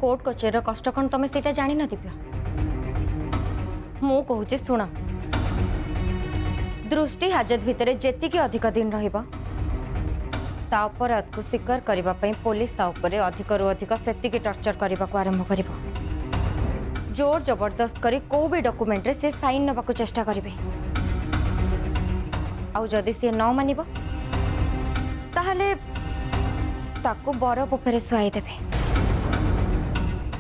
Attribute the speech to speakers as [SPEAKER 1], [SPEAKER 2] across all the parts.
[SPEAKER 1] Court Kacher कष्ट कौन तुम से जान न दिव्य मु कहूँ शुण दृष्टि हाजत भितर जेतिकी अधिक दिन अपराध को स्वीकार करने पुलिस अधिक रु अधिक से टर्चर करने को आरंभ कर जोर जबरदस्त करी को भी डॉक्यूमेंट रे से साइन नवा को चेष्टा करेंगे आउ जदि सी न मान ताहले ताकू बरफ उपरे शुआई देवे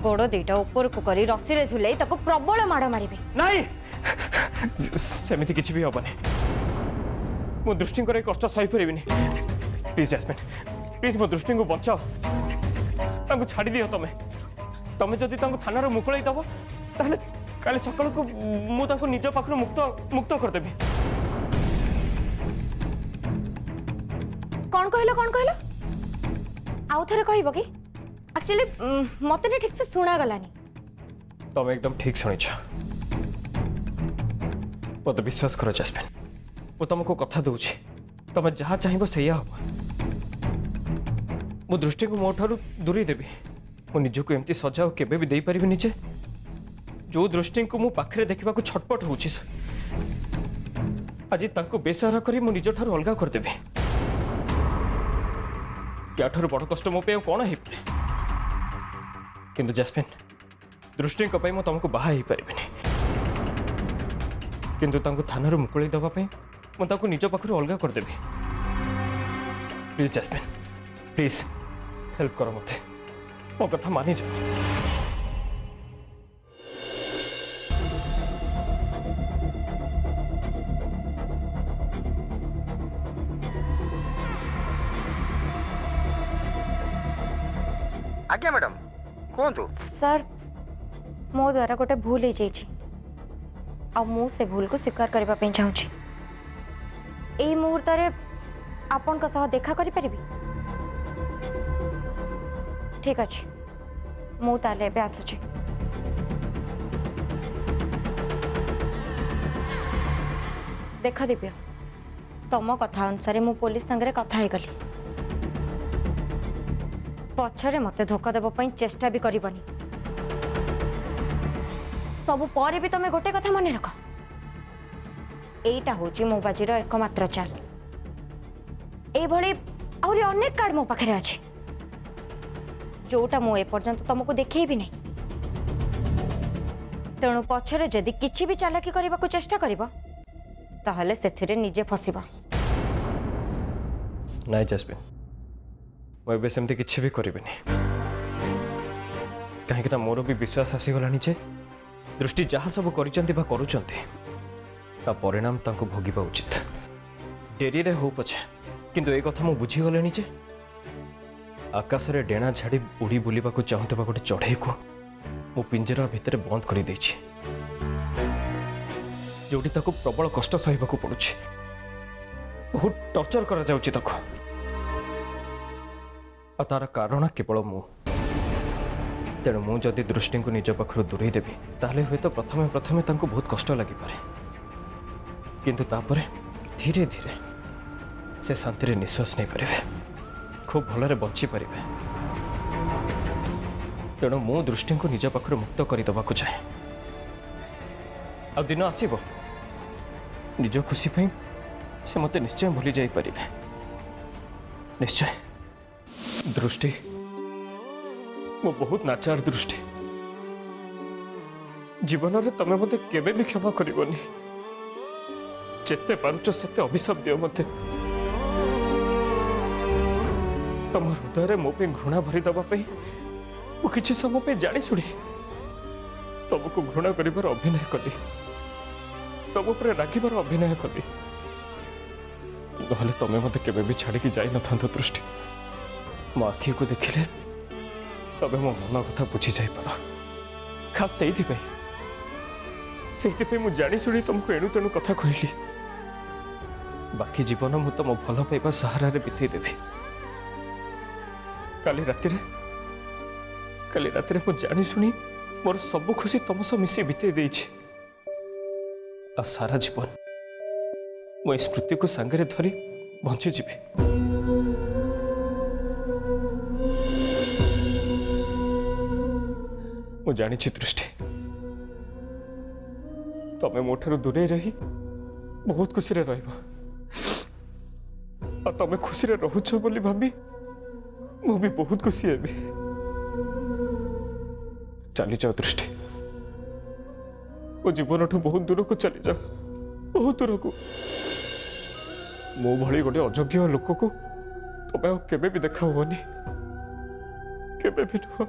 [SPEAKER 1] गोड़ दीटा ऊपर को करी रस्सी रे झुलाई ताकू प्रबल माड़ मारिबे
[SPEAKER 2] नहीं सेमिति किछि भी होबनी मो दृष्टि करे कष्ट सही परिबिनी प्लीज जैस्मिन प्लीज मो दृष्टि को बचाओ तांको छाड़ी दियो तमे जदि तांको थाना रे मुकुलाई दबो ताहले काले सकाळ को मु तांको निज पाखरो मुक्त कर देबी
[SPEAKER 1] कौन कहलो आउ थरे कहबो कि एक्चुअली मते ने ठीक से सुना गलानी
[SPEAKER 2] तमे एकदम ठीक सुनिछ मत विश्वास करो जैस्मिन मु तुमको कथा दूची तमे जहाँ चाहिए सैया हम मो दृष्टि को मो ठारू दूरी देवी मो निजको एमती सजा केबे भी दे परिबि निजे जो दृष्टि को मु पाखरे देखिबा को छटपट होउची आज तांको बेसहारा करी मो निज ठारू अलगा कर देबी क्या ठारू बड़ कष्ट मो पे कोन हे किंतु जैस्मिन दृष्टि को पई मो तुमको बाहा ही परिबिनी किंतु तांको थाना रो मुकुळी दबा पई मो तांको निज पाखरो अलगा कर देबी प्लीज जैस्मिन प्लीज हेल्प करो मते मो कथा मानि जा
[SPEAKER 3] आज्ञा मैडम कहतु
[SPEAKER 1] सर मो द्वारा गोटे भूल हो जाइए आ मु से भूल को स्वीकार करने चाहूँगी यही मुहूर्त आपण देखा करि परिबी ठीक अच्छे मु ताले एबे आसुची देख दिव्य तम कथा अनुसार मु पुलिस संगे कथा ही गली पछरे मते धोखा देबो पई चेष्टा भी करबनी सब पर भी तमे गोटे कथा मन रख एटा होची मो बाजीर एकमात्र चाल ए भली आउरी अनेक कार्ड मो पाखरे अछि जोटा मो ए पर्यंत तुमको देखै भी नहीं तेणु पछरे जदि किछि भी चालाकी करबा को चेष्टा करबा ताहले सेथिरे निजे फसिबा
[SPEAKER 2] नहीं जैस्मिन मैं सेमती किसी भी करिबिनी कहीं मोर भी विश्वास आसीगलानी जे दृष्टि जहाँ सब करुँचा परिणाम तांको भोगिबा उचित डेरी रे हो पछे किंतु ए कथा मु बुझीगलेनी जे आकाश रे डेणा झाड़ी उड़ी बुलिबा को चाहूवा गोटे चढ़ई को मु पिंजरा भितर बंद कर देछि जोटी ताको प्रबल कष्ट सहिबाकू पड़ुछि बहुत टर्चर करा जाउछि ताको तार कारण केवल मु तेणु मु जदि दृष्टि को निज पाखर दूरे देवी ताहले हुए तो प्रथमे प्रथमे तांको बहुत कष्ट लगी पारे किंतु तापरे धीरे धीरे से शांति निश्वास नहीं पारे खूब भलरे बंची पारे तेणु मु दृष्टि को निज पाखर मुक्त करदेवा को चाहे आ दिन आसब निज खुशी पाई से मते निश्चय भूली जाई पारे निश्चय दृष्टि मो बहुत नाचार दृष्टि जीवन में तमें मत केबे भी क्षमा करबनी जेते पारुच सेते अभिशाप दियो मते तम हृदय मो पे घृणा भरी दबा पे मु किछि समय पे जानी सुनी तुमको घृणा करिबार अभिनय कली तुम ऊपर रागिबार अभिनय कली नहले तमें मते केबे भी छाड़ी जाई न था दृष्टि मो आखि को देखिले तबे मो मन कथा बुझी जाई पार खास से मु जानी शुणी तुमको एणु तेणु कथा कहली बाकी जीवन मु तुम भल पाइबा सहारा रे बितेई देवी काली राति मु जानी शुणी मोर सब खुशी तुम सह मिसे बितेई देछि आ सारा जीवन मो स्मृति को सांगरे धरी बंची जीवी ମୁଁ ଜାଣିଛି ଦୃଷ୍ଟି ତମେ ମୋ ଠାରୁ ଦୂରେଇ ରହି ବହୁତ ଖୁସିରେ ରହିବ ଆଉ ତମେ ଖୁସିରେ ରହୁଛ ବୋଲି ଭାବି ମୁଁ ବି ବହୁତ ଖୁସି ହେବି ଚାଲିଯାଅ ଦୃଷ୍ଟି ମୋ ଜୀବନଠୁ ବହୁତ ଦୂରକୁ ଚାଲିଯାଅ ବହୁତ ଦୂରକୁ ମୋ ଭଳି ଗୋଟେ ଅଯୋଗ୍ୟ ଲୋକକୁ ତମେ ଆଉ କେବେ ବି ଦେଖା ହବନି କେବେ ବି ନୁହଁ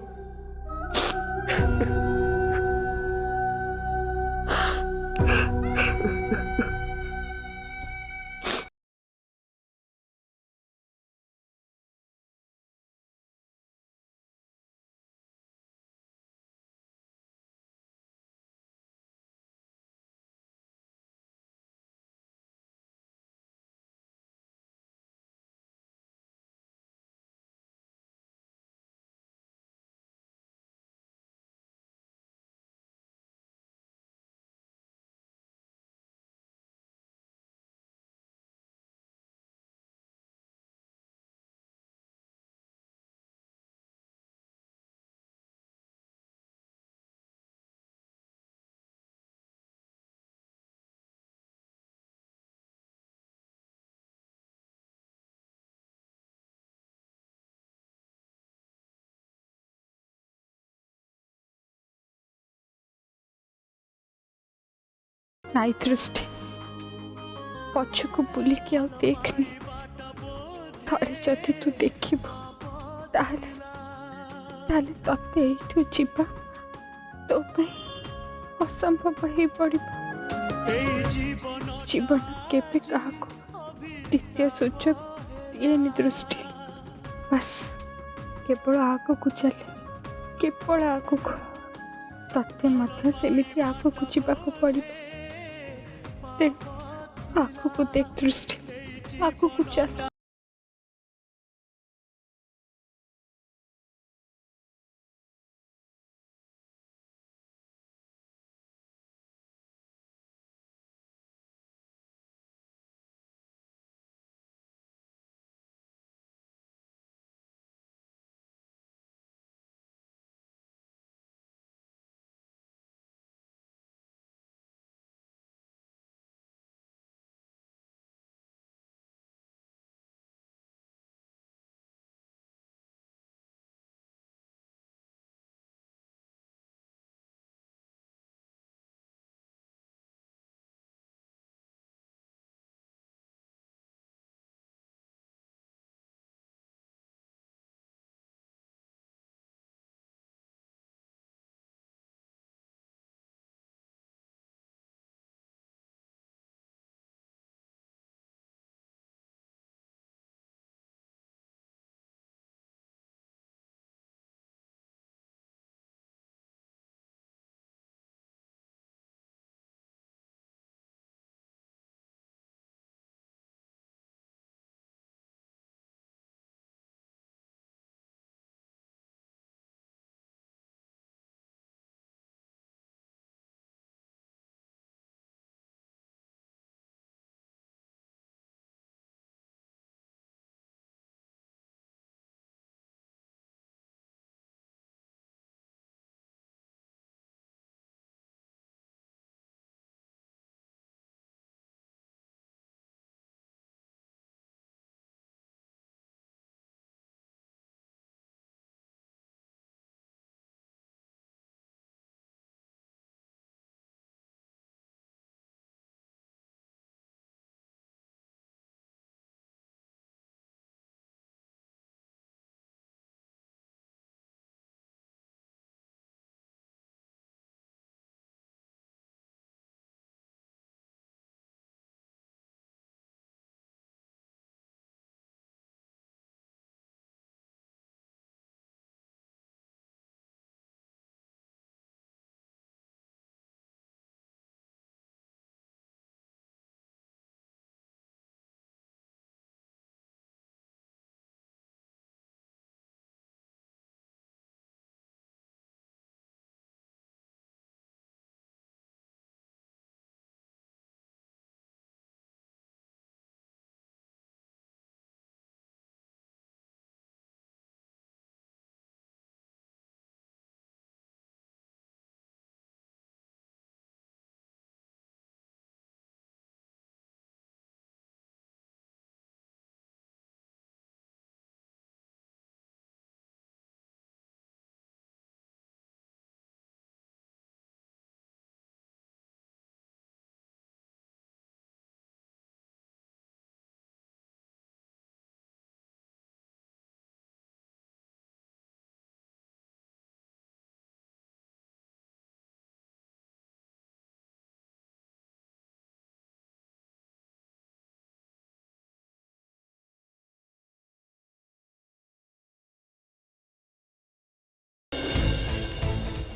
[SPEAKER 3] नाई दृष्टि पछकु बुलिकी आउ देखनी थरे जदि तू देखिबु ताहले ताहले तते एठु जिबा तो पे असंभव ही पड़िबो जीवन केबे काहाको द्वितीय सुযোগ ये दृष्टि बस केवल आगो को चले केवल आगो को तते मध्य सेमिति आगो को जिबाको पड़िबो आगो को देख दृष्टि आगो को चल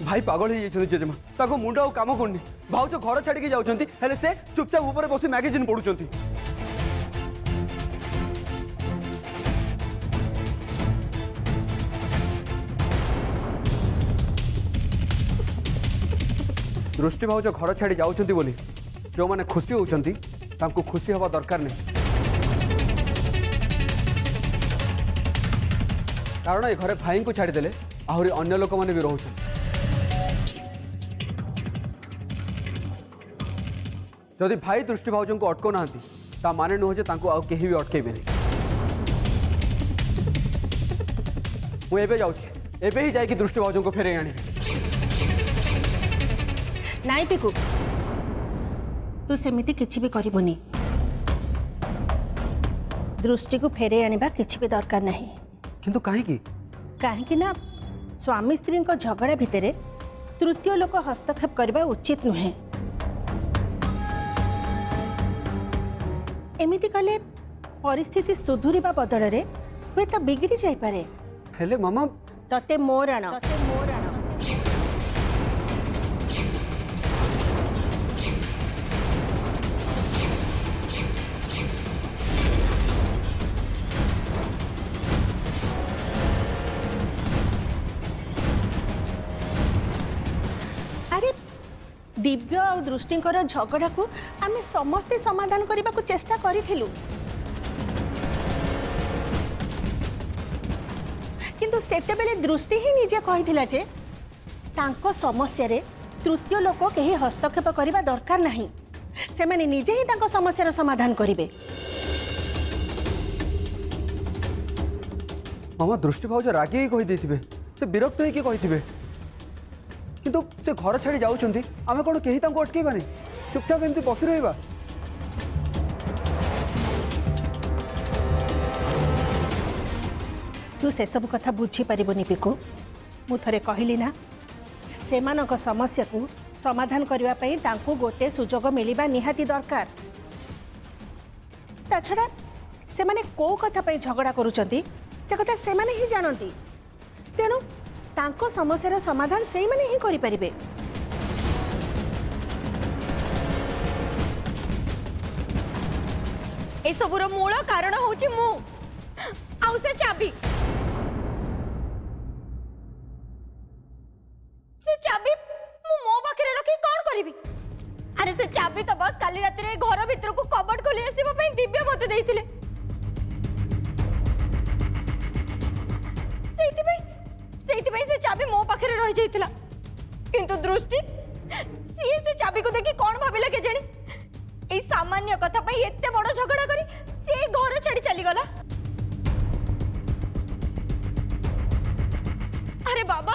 [SPEAKER 4] भाई पागल हो जाइछन जेजेमा ताको मुंडा और काम करनी भाउज घर छाड़ी के जाउछंती हेले से चुपचाप ऊपर बसी मैगजीन पढुछंती दृष्टि भाउज घर छाड़ी जाउछंती बोली जो माने खुशी होउछंती तांको खुशी हवा दरकार नहीं कारण ए घरे भाई को छाड़ीदेले आहरी अन्य लोक मैंने भी रोचन जदि भाई दृष्टि भाउज को अटको ना माने नुह कहीं भी अटकेबे मुझे जाऊँगी ही जाकि दृष्टि भाउज को फेरे आनी
[SPEAKER 5] नाई पिकु तू सेमिति किछि भी करिबोनी दृष्टि को फेरे आनिबा किछि भी दरकार नहीं
[SPEAKER 4] किंतु काहे
[SPEAKER 5] काहे ना स्वामी स्त्री झगड़ा भितर तृतीय लोक हस्तक्षेप करबा उचित नुहे एमिति कले परिस्थिति सुधुरिबा बदल रे हुए तो बिगड़ी जाई पारे
[SPEAKER 4] हेले मामा
[SPEAKER 5] तते मोर आण अरे दिव्य और दृष्टिंकर झगड़ा को आमे समस्ते समाधान करने को चेष्टा करिथिलु किंतु सेते बेले दृष्टि ही निजे कहिथिला जे तांको समस्या रे तृतीय लोक केही हस्तक्षेप करबा दरकार नहीं से माने निजे ही तांको समस्यार समाधान करिवे
[SPEAKER 4] मामा दृष्टि भाउज रागी ही कहि देथिबे से विरक्त होई के कहिथिबे किंतु से घर छाड़ी जाउछंती आमे कोन केही तांको अटकेबानी चुपचाप एमती बसी रहबा
[SPEAKER 5] तू से सब कथा बुझी पारिबोनी पिकु मु थरे कहली ना सेमानक समस्या को समाधान करबा पई तांको गोटे सुजोग मिलिबा निहाती दरकार ता छड़ा से माने को कथा पई झगड़ा करूचंती से कथा से माने ही जानंती तेणु तांको समस्यार समाधान सेई माने ही करि परिबे
[SPEAKER 1] ए सबुर मूल कारण होची मु आउ से चाबी मु मो पाखरे रखी कौन करिबी अरे से चाबी तो बस काली रात रे घर भीतर को कबड खोली आसीबा पई दिव्य मते देइथिले सेति भाई से चाबी मो पाखरे रह जाइतिला किंतु दृष्टि से चाबी को देखि कौन भाबिला के जानी ए सामान्य कथा पई एते बड़ झगड़ा करी से घर छाड़ी चली गला अरे बाबा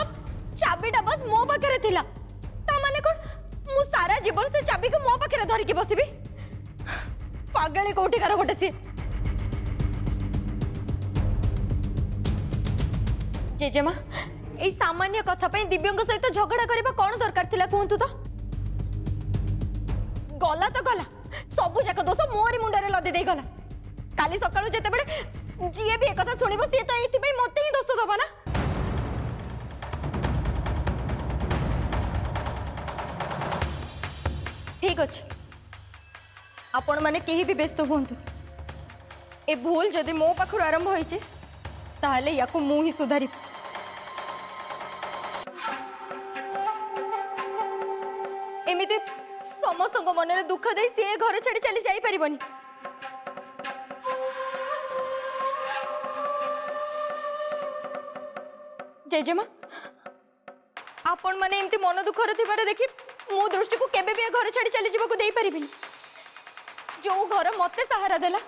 [SPEAKER 1] चाबीटा बस मो पाखरे थिला ता माने कोन मु सारा जीवन से चाबी को मो पाखरे धरि के बसिबी पागले कोठी कार गोटे से जेजेमा ए सामान्य कथा पई दिव्यंग सहित झगड़ा करबा कोन दरकार थिला कहंतु तो गला तो गला सबु जाक दोष मोरी मुंडरे लदे दे गला काली सकाळु जेते बेले जीए भी एक कथा सुनिबो से तो एथि पई मते ही दोष दबा ना ठीक अच्छे आपण माने केही भी व्यस्त हुंतु ए भूल जदि मो पाखर आरंभ होइचे ताहले याको मु ही सुधारी एमिते समस्त को मन रे दुख दे से घर छाड़ी चली जाई परिबनी जेजेमा आपण माने एमती मन दुख रे थिबारे देखि मो दृष्टि को केबे भी घर छाड़ी चली जीवा को देई परिबिनी जो घर मते सहारा देला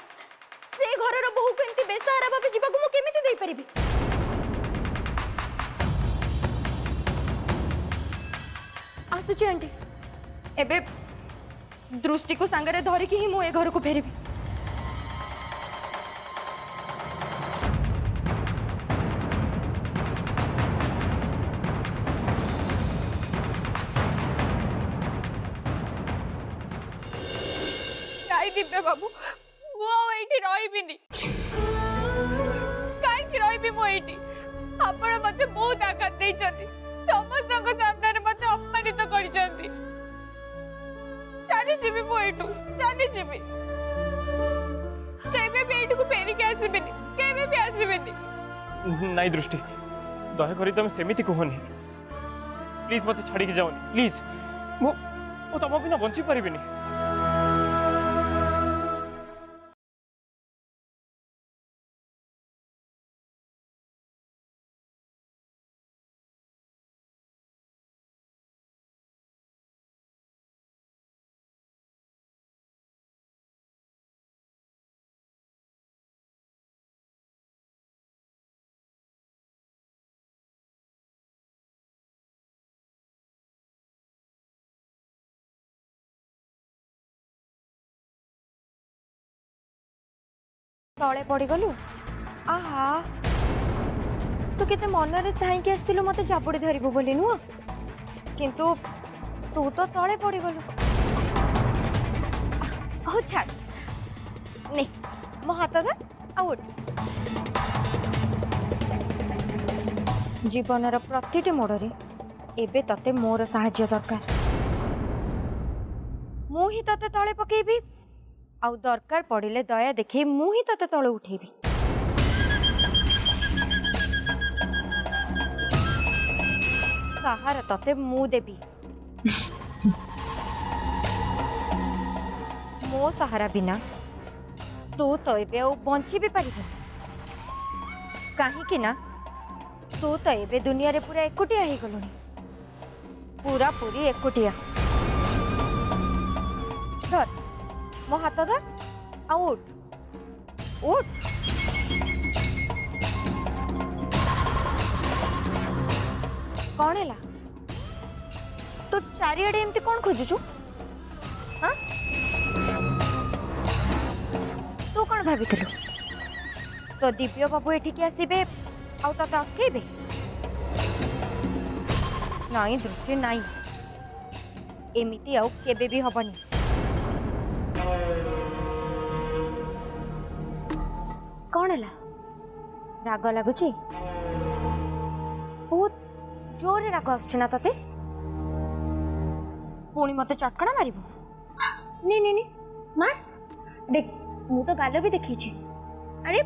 [SPEAKER 1] से घर रो बहु को एमती बेसहारा भाबे जीवा को मो केमिति देई परिबी आसुची आंटी एबे दृष्टि को सांगरे धरि कि ही मो ए घर को फेरिबी
[SPEAKER 3] दिव्य बाबू मुझे रही कहीं रही मुझे आपण मत बहुत आघात समस्त सामने चली जीवी मो एटू चली जीवी केबे भी एटू को फेरी के आसीबेनी केबे भी आसीबेनी
[SPEAKER 2] नाई दृष्टि दयाकर तुम सेमिति कहनी प्लीज मत छाड़ी के जाओनी प्लीज मु तुम बिना बंची पारिबिनी
[SPEAKER 1] तले पड़गलु आहा तू केते मनरे चाहकी आसलु मत जाबुड़ी धरबु बोली नुह किंतु तू तो तले पड़गलु हो छाड़ नहीं मो हाथ धर आउट जीवनर प्रतिटी मोड़े एबे तते मोर साहाय्य दरकार मु ही तते तले पकेबी आउ दरकार पड़िले दया देखी मु ही तते तले उठेबी सहारा तते मु देबी मो सहारा बिना तू तो एबे आ बंची भी पारिबो काहे ना तू तो एबे दुनिया रे पूरा एकुटिया ही गलुनी पूरा पूरी एकुटिया धर मो हाथ धर आउट उठ कौन है तो चारिआडे एमती कौन खोजुचु हाँ तू कौन भाविथिलु तो दिव्य बाबू एठिक आसबे आउ तते अटकेबे नाई दृष्टि नाई एमिति आउ केबे भी हबनी कौन है राग लगुच बहुत जोर राग आसुना तते पुणी मत चटकणा मारिबो नहीं नहीं नहीं मार देख मु तो गाल भी देखी अरे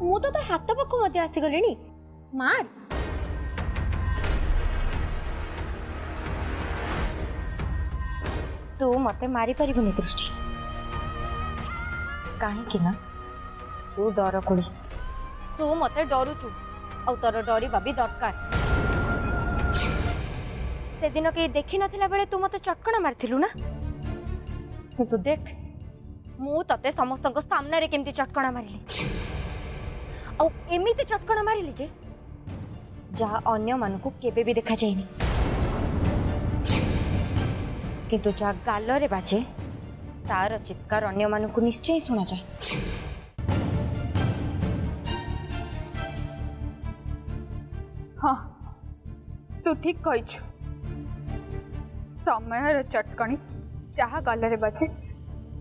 [SPEAKER 1] मु तो हाथ पाखु मत आसीगली मार तू मते मारी पारिबुनी दृष्टि काहे ना तू डर कोड़ी तू मते डरुचु आ तोर डरवा भी दरकार से दिन के देखी नथिला बेले तू मते चटकणा मारथिलु ना तू देख मु तते समस्त सामने रे केमती चटकणा मारिली आ एमिति चटकणा मारिली जे जहा अन्य मानकु केबे भी देखा जायनी किंतु जहा गाल रे बाजे तार चित्कार अन्य मानकु निश्चय सुना जाए
[SPEAKER 3] हाँ तू ठीक कहीछु समय चटकणी जहा गाल बाजे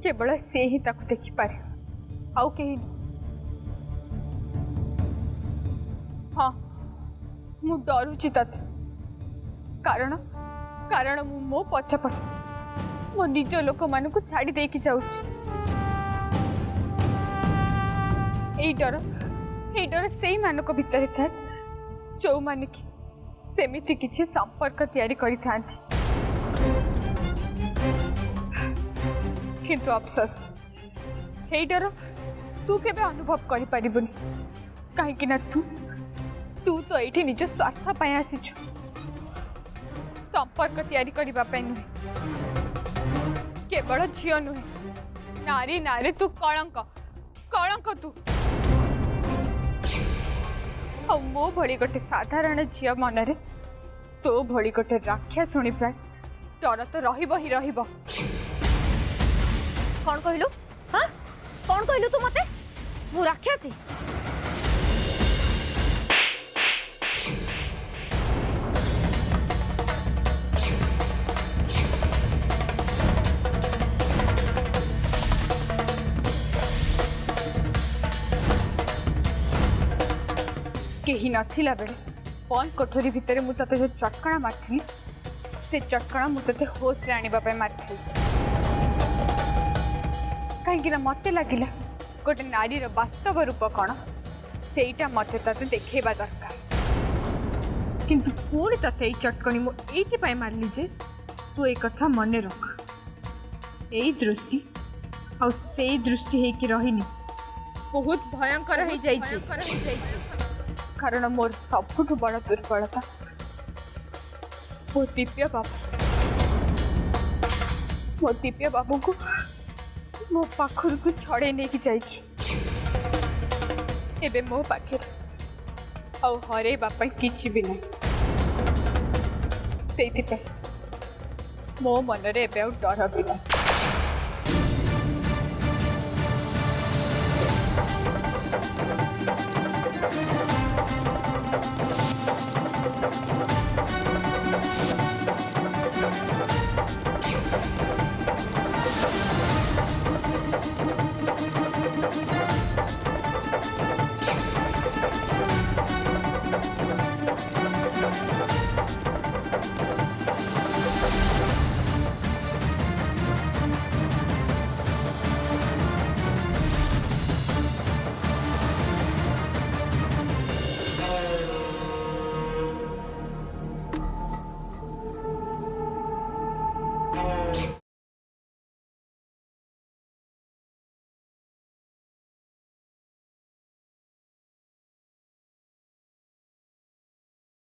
[SPEAKER 3] केवल से ही ताकू देखी पारे आउ कहीं हाँ मु डरुची तते कारण कारण मु मो पछपट मो निज लोक मान को छाड़ी देकी जाउची एई डर से मानक भितर था जो माने कि सेमिति किछि संपर्क तैयारी करि थांती किंतु अफसोस हे डर तू केबे अनुभव करि परिबुनी काहे कि ना तू तो एठी निज स्वार्थ पाई आसीछु संपर्क तैयारी करबा पाई नुहे केवल झियो नुहे नारी नारी तू कलंक कलंक तू आ मो भली गोटे साधारण झियो मनरे तो भली गोटे राक्षा शुणी प्राय डर तो रहिबो ही रहिबो
[SPEAKER 1] कौन कहलु हाँ कौन कहलु तू मते मु राक्षसी
[SPEAKER 3] केही नथिला बेले बंद कोठरी भितर मु तते जो चटकणा मारथि से चटकणा मु तते होश रे आनिबा पे मारथि कहीं मत लगिला गोटे नारीर वास्तव रूप कौन सेटा मत ते देखा दरकार किंतु पुणी ते चटकनी मुझे मारली जे तू एक कथा मन रख यही दृष्टि आ से दृष्टि होकि रहीनी बहुत भयंकर हो कारण मोर सबुठ बड़ दुर्बलता मो दिव्य बाबू को मो पाखर को छड़े नहीं जाइए मो पाखे हरे बापा किसी भी नहीं से मो मनरे डर भी नहीं।